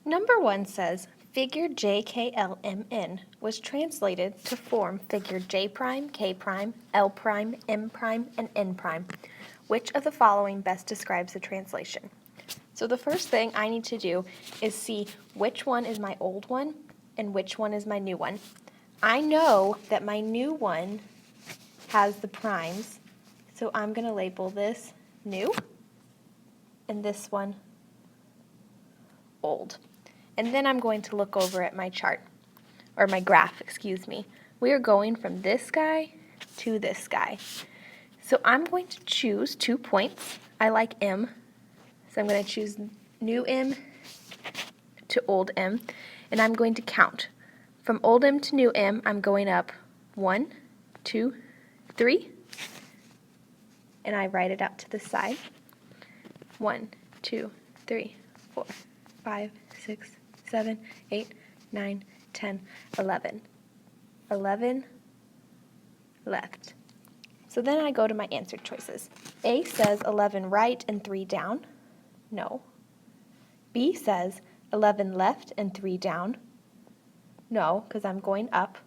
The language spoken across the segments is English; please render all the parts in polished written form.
Number 1 says, figure JKLMN was translated to form figure J prime, K prime, L prime, M prime, and N prime. Which of the following best describes the translation? So the first thing I need to do is see which one is my old one and which one is my new one. I know that my new one has the primes, so I'm going to label this new and this one old. And then I'm going to look over at my chart, or my graph, excuse me. We are going from this guy to this guy. So I'm going to choose 2 points. I like M, so I'm going to choose new M to old M, and I'm going to count. From old M to new M, I'm going up 1, 2, 3, and I write it out to the side. 1, 2, 3, 4, 5, 6, 7, 8, 9, 10, 11. 11 left. So then I go to my answer choices. A says 11 right and 3 down. No. B says 11 left and 3 down. No, because I'm going up.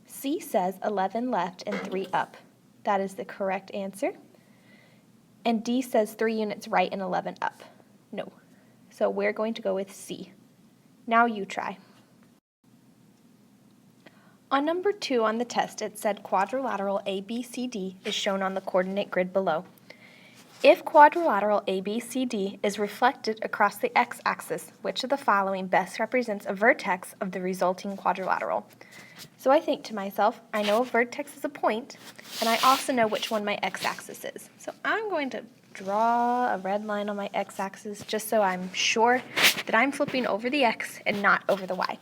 C says 11 left and 3 up. That is the correct answer. And D says 3 units right and 11 up. No. So we're going to go with C. Now you try. On number 2 on the test, it said quadrilateral ABCD is shown on the coordinate grid below. If quadrilateral ABCD is reflected across the x-axis, which of the following best represents a vertex of the resulting quadrilateral? So I think to myself, I know a vertex is a point, and I also know which one my x-axis is. So I'm going to draw a red line on my x-axis just so I'm sure that I'm flipping over the x and not over the y.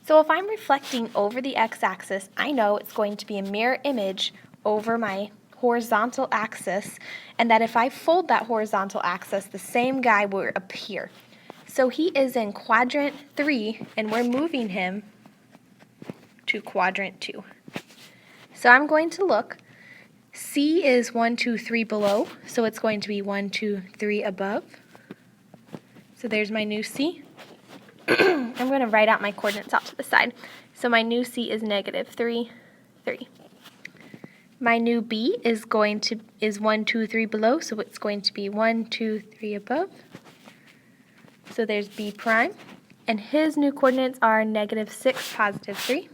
So if I'm reflecting over the x-axis, I know it's going to be a mirror image over my horizontal axis, and that if I fold that horizontal axis, the same guy will appear. So he is in quadrant 3, and we're moving him to quadrant 2. So I'm going to look. C is 1, 2, 3 below, so it's going to be 1, 2, 3 above. So there's my new C. I'm going to write out my coordinates out to the side. So my new C is negative 3, 3. My new B is 1, 2, 3 below, so it's going to be 1, 2, 3 above. So there's B prime, and his new coordinates are negative 6, positive 3.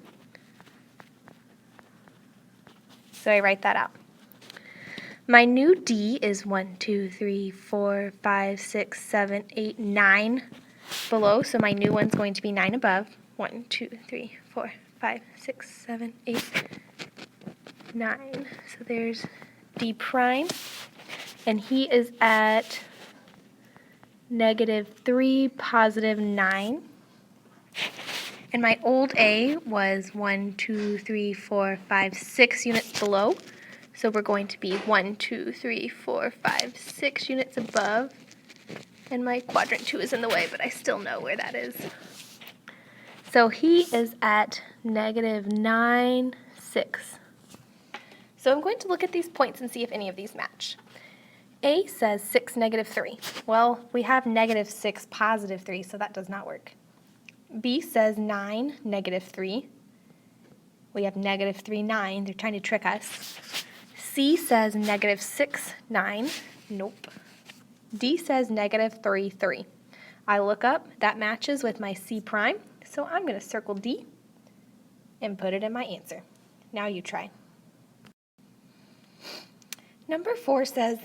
So I write that out. My new D is 1, 2, 3, 4, 5, 6, 7, 8, 9 below, so my new one's going to be 9 above. 1, 2, 3, 4, 5, 6, 7, 8, 9. So there's D prime, and he is at negative 3, positive 9. And my old A was 1, 2, 3, 4, 5, 6 units below. So we're going to be 1, 2, 3, 4, 5, 6 units above. And my quadrant 2 is in the way, but I still know where that is. So he is at negative 9, 6. So I'm going to look at these points and see if any of these match. A says 6, negative 3. Well, we have negative 6, positive 3, so that does not work. B says 9, negative 3. We have negative 3, 9. They're trying to trick us. C says negative 6, 9. Nope. D says negative 3, 3. I look up. That matches with my C prime, so I'm going to circle D and put it in my answer. Now you try. Number 4 says,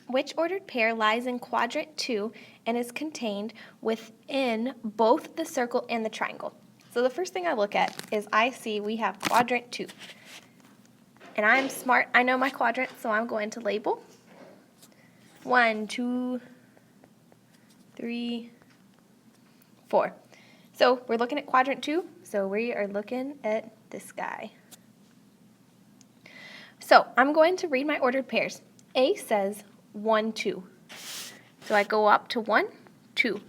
which ordered pair lies in quadrant 2 and is contained within both the circle and the triangle? So the first thing I look at is I see we have quadrant 2. And I'm smart. I know my quadrant, so I'm going to label 1, 2, 3, 4. So we're looking at quadrant 2, so we are looking at this guy. So I'm going to read my ordered pairs. A says 1, 2. So I go up to 1, 2.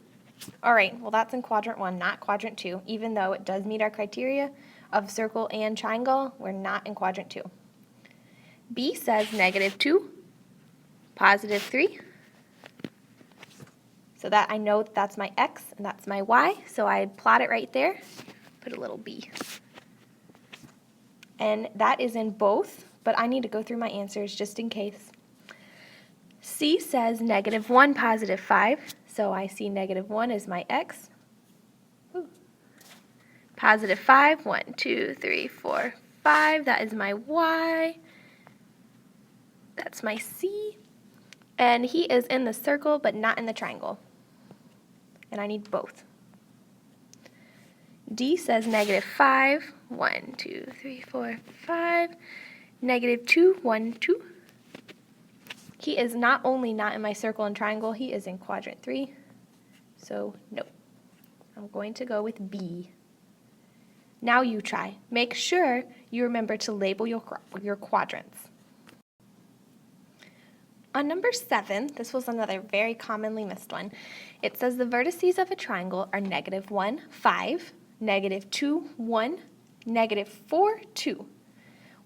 All right, well that's in quadrant 1, not quadrant 2. Even though it does meet our criteria of circle and triangle, we're not in quadrant 2. B says negative 2, positive 3, So that I know that's my x and that's my y, so I plot it right there, put a little b. And that is in both, but I need to go through my answers just in case. C says -1, +5, so I see -1 is my x. Ooh. +5, 1, 2, 3, 4, 5, that is my y. That's my C. And he is in the circle, but not in the triangle. And I need both. D says -5, 1, 2, 3, 4, 5, -2, 1, 2. He is not only not in my circle and triangle, he is in quadrant 3. So no. I'm going to go with B. Now you try. Make sure you remember to label your quadrants. On number 7, this was another very commonly missed one. It says the vertices of a triangle are -1, 5, -2, 1, -4, 2.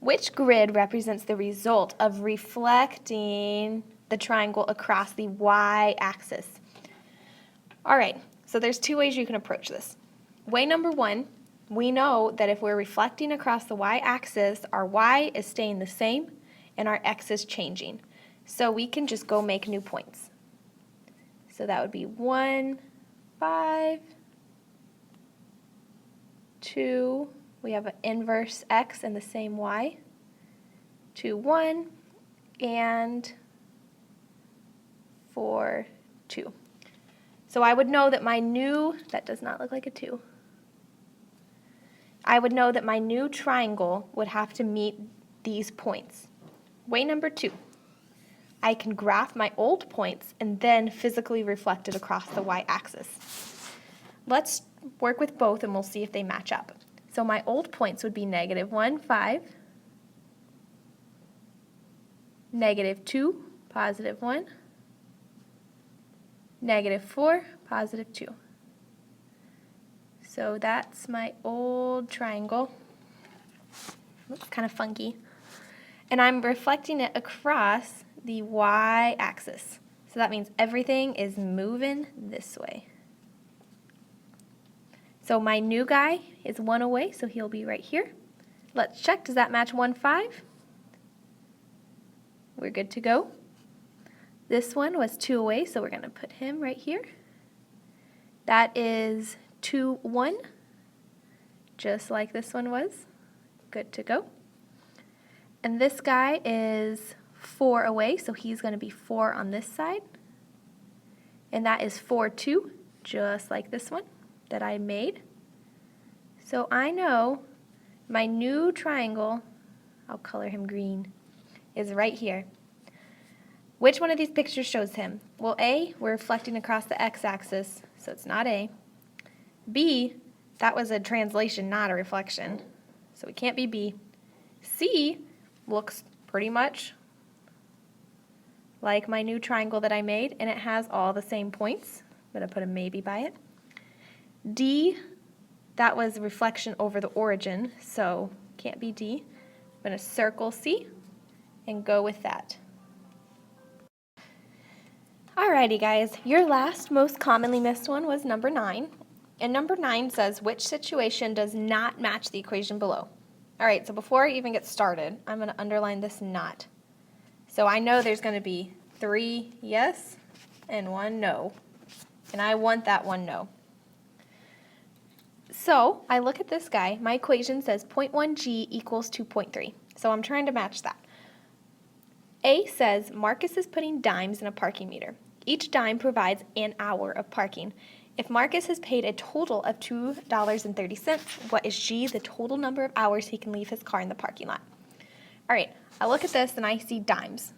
Which grid represents the result of reflecting the triangle across the y-axis? All right, so there's two ways you can approach this. Way number 1, we know that if we're reflecting across the y-axis, our y is staying the same and our x is changing. So we can just go make new points. So that would be 1, 5, 2, we have an inverse x and the same y, 2, 1, and 4, 2. So I would know that my new, that does not look like a 2. I would know that my new triangle would have to meet these points. Way number 2. I can graph my old points and then physically reflect it across the y-axis. Let's work with both and we'll see if they match up. So my old points would be -1, 5, -2, +1, -4, +2. So that's my old triangle. Looks kind of funky. And I'm reflecting it across the y-axis. So that means everything is moving this way. So my new guy is 1 away, so he'll be right here. Let's check. Does that match 1, 5? We're good to go. This one was 2 away, so we're going to put him right here. That is 2, 1, just like this one was. Good to go. And this guy is 4 away, so he's going to be 4 on this side. And that is 4, 2, just like this one that I made. So I know my new triangle, I'll color him green, is right here. Which one of these pictures shows him? Well, A, we're reflecting across the x-axis, so it's not A. B, that was a translation, not a reflection, so it can't be B. C looks pretty much like my new triangle that I made, and it has all the same points. I'm going to put a maybe by it. D, that was a reflection over the origin, so can't be D. I'm going to circle C and go with that. Alrighty guys, your last most commonly missed one was number 9. And number 9 says, which situation does not match the equation below? Alright, so before I even get started, I'm going to underline this not. So I know there's going to be 3 yes and 1 no. And I want that 1 no. So I look at this guy. My equation says 0.1g equals 2.3. So I'm trying to match that. A says Marcus is putting dimes in a parking meter. Each dime provides an hour of parking. If Marcus has paid a total of $2.30, what is G, the total number of hours he can leave his car in the parking lot? All right, I look at this and I see dimes.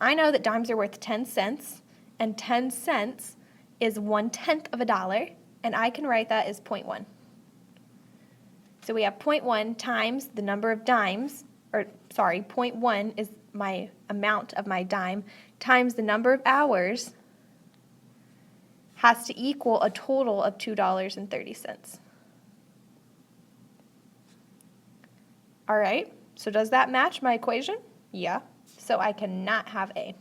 I know that dimes are worth 10 cents, and 10 cents is 1/10 of a dollar, and I can write that as 0.1. So we have 0.1 times the number of dimes, 0.1 is my amount of my dime, times the number of hours has to equal a total of $2.30. All right, so does that match my equation? Yeah, so I cannot have A.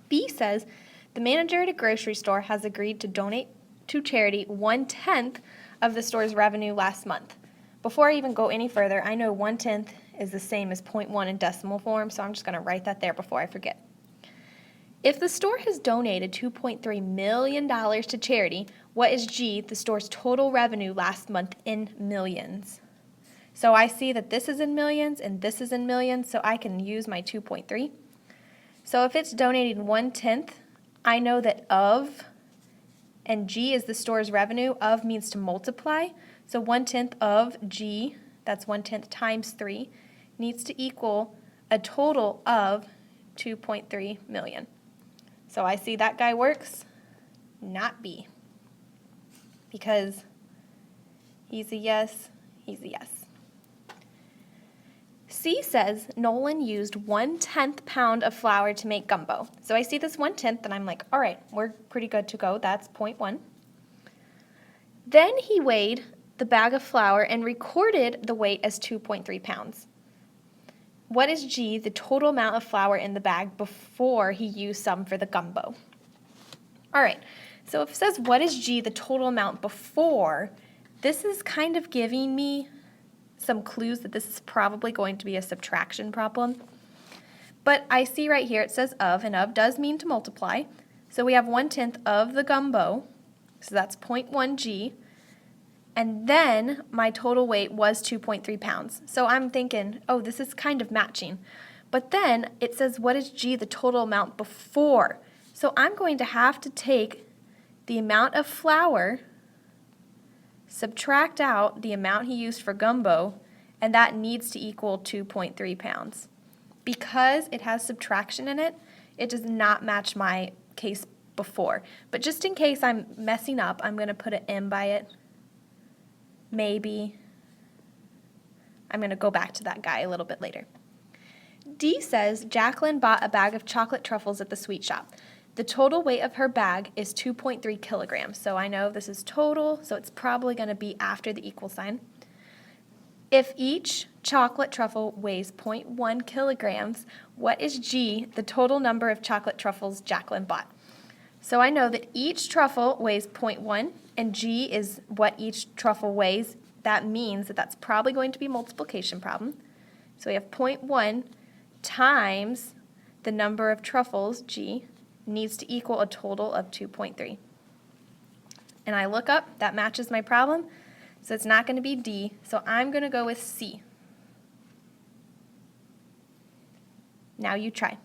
B says The manager at a grocery store has agreed to donate to charity 1/10 of the store's revenue last month. Before I even go any further, I know 1/10 is the same as 0.1 in decimal form, so I'm just going to write that there before I forget. If the store has donated $2.3 million to charity, what is G, the store's total revenue last month in millions? So I see that this is in millions and this is in millions, so I can use my 2.3. So if it's donating 1/10, I know that of and G is the store's revenue. Of means to multiply. So 1/10 of G, that's 1/10 times 3, needs to equal a total of 2.3 million. So I see that guy works, not B. Because he's a yes, he's a yes. C says Nolan used 1/10 pound of flour to make gumbo. So I see this 1/10 and I'm like, all right, we're pretty good to go. That's 0.1. Then he weighed the bag of flour and recorded the weight as 2.3 pounds. What is G, the total amount of flour in the bag before he used some for the gumbo? All right, so if it says what is G, the total amount before, this is kind of giving me some clues that this is probably going to be a subtraction problem. But I see right here it says of, and of does mean to multiply. So we have 1/10 of the gumbo, so that's 0.1 G. And then my total weight was 2.3 pounds. So I'm thinking, oh, this is kind of matching. But then it says, what is G, the total amount before? So I'm going to have to take the amount of flour, subtract out the amount he used for gumbo, and that needs to equal 2.3 pounds. Because it has subtraction in it, it does not match my case before. But just in case I'm messing up, I'm going to put an M by it. Maybe. I'm going to go back to that guy a little bit later. D says Jacqueline bought a bag of chocolate truffles at the sweet shop. The total weight of her bag is 2.3 kilograms. So I know this is total, so it's probably going to be after the equal sign. If each chocolate truffle weighs 0.1 kilograms, what is G, the total number of chocolate truffles Jacqueline bought? So I know that each truffle weighs 0.1, and G is what each truffle weighs. That means that that's probably going to be a multiplication problem. So we have 0.1 times the number of truffles, G, needs to equal a total of 2.3. And I look up, that matches my problem, so it's not going to be D, so I'm going to go with C. Now you try.